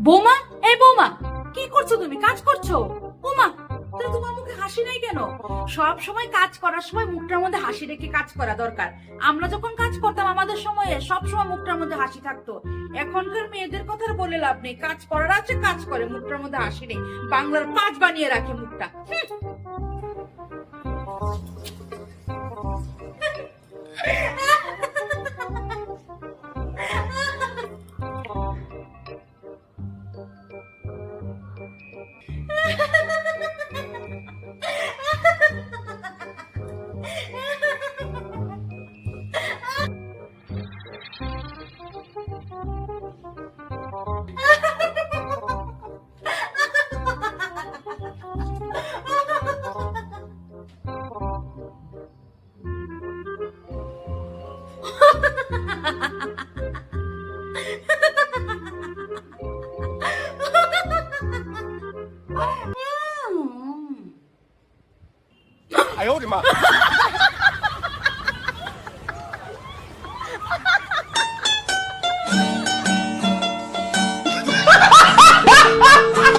বৌমা, এই বৌমা, কি করছো তুমি? কাজ করছো? বৌমা, তাহলে তোমার মুখে হাসি নাই কেন? সব সময় কাজ করার সময় মুখটার মধ্যে হাসি রেখে কাজ করা দরকার। আমরা যখন কাজ করতাম আমাদের সময়ে সব সময় মুখটার মধ্যে হাসি থাকতো। এখনকার মেয়েদের কথা আর বলে লাভ নেই, কাজ করার আছে কাজ করে, মুখটার মধ্যে হাসি নেই, বাংলার পাঁচ বানিয়ে রাখে মুখটা।哎呦我的妈！